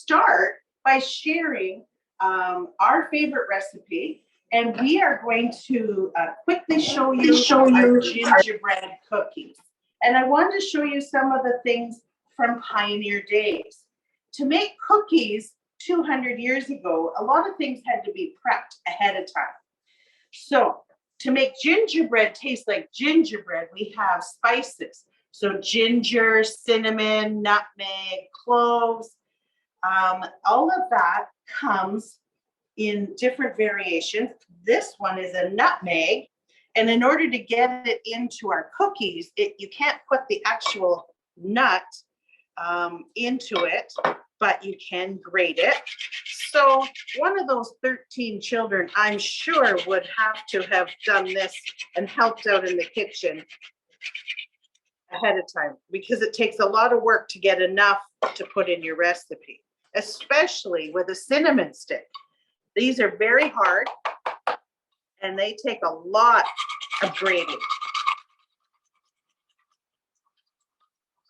start by sharing our favorite recipe, and we are going to quickly show you our gingerbread cookies. And I want to show you some of the things from pioneer days. To make cookies 200 years ago, a lot of things had to be prepped ahead of time. So to make gingerbread taste like gingerbread, we have spices. So ginger, cinnamon, nutmeg, cloves, all of that comes in different variations. This one is a nutmeg. And in order to get it into our cookies, you can't put the actual nut into it, but you can grate it. So one of those 13 children, I'm sure, would have to have done this and helped out in the kitchen ahead of time, because it takes a lot of work to get enough to put in your recipe, especially with a cinnamon stick. These are very hard and they take a lot of grating.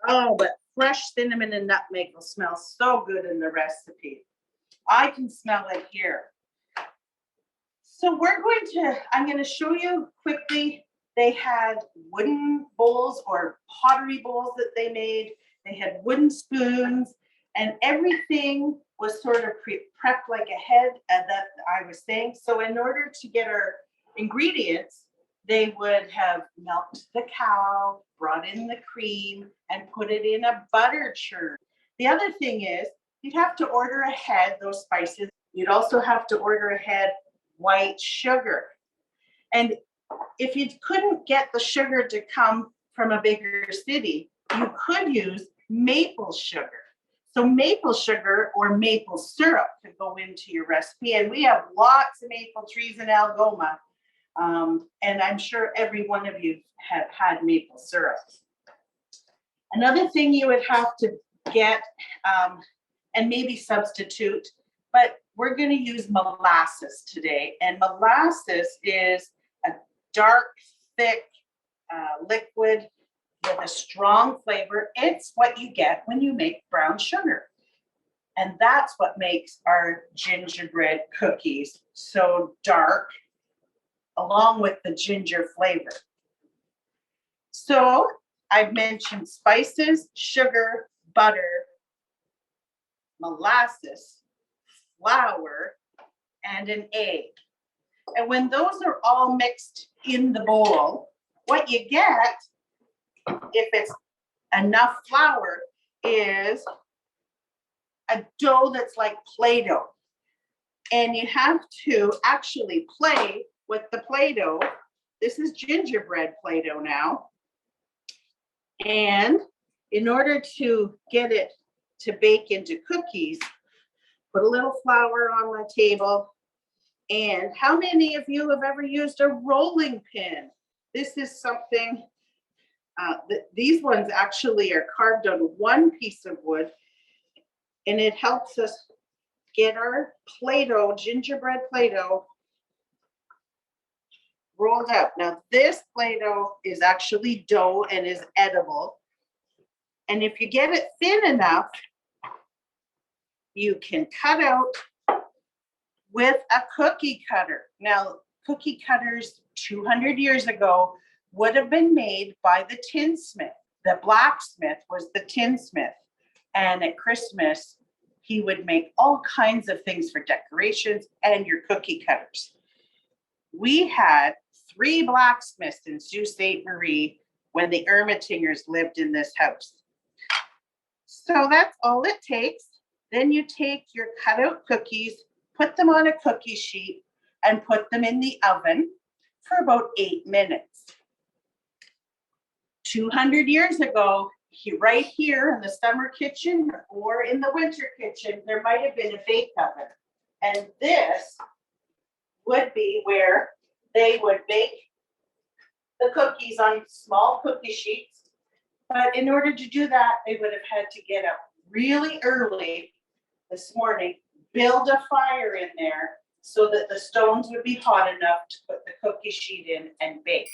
Oh, but fresh cinnamon and nutmeg will smell so good in the recipe. I can smell it here. So I'm going to show you quickly. They had wooden bowls or pottery bowls that they made. They had wooden spoons, and everything was sort of prepped like ahead, that I was saying. So in order to get our ingredients, they would have milked the cow, brought in the cream, and put it in a butter churn. The other thing is, you'd have to order ahead those spices. You'd also have to order ahead white sugar. And if you couldn't get the sugar to come from a bigger city, you could use maple sugar. So maple sugar or maple syrup could go into your recipe. And we have lots of maple trees in Algoma. And I'm sure every one of you have had maple syrup. Another thing you would have to get, and maybe substitute, but we're going to use molasses today. And molasses is a dark, thick liquid with a strong flavor. It's what you get when you make brown sugar. And that's what makes our gingerbread cookies so dark, along with the ginger flavor. So I've mentioned spices, sugar, butter, molasses, flour, and an egg. And when those are all mixed in the bowl, what you get, if it's enough flour, is a dough that's like Play-Doh. And you have to actually play with the Play-Doh. This is gingerbread Play-Doh now. And in order to get it to bake into cookies, put a little flour on my table. And how many of you have ever used a rolling pin? This is something, these ones actually are carved on one piece of wood, and it helps us get our Play-Doh, gingerbread Play-Doh, rolled out. Now this Play-Doh is actually dough and is edible. And if you get it thin enough, you can cut out with a cookie cutter. Now, cookie cutters 200 years ago would have been made by the tinsmith. The blacksmith was the tinsmith. And at Christmas, he would make all kinds of things for decorations and your cookie cutters. We had 3 blacksmiths in Sault Ste. Marie when the Ermitingers lived in this house. So that's all it takes. Then you take your cutout cookies, put them on a cookie sheet, and put them in the oven for about 8 minutes. 200 years ago, right here in the summer kitchen or in the winter kitchen, there might have been a bake oven. And this would be where they would bake the cookies on small cookie sheets. But in order to do that, they would have had to get up really early this morning, build a fire in there so that the stones would be hot enough to put the cookie sheet in and bake.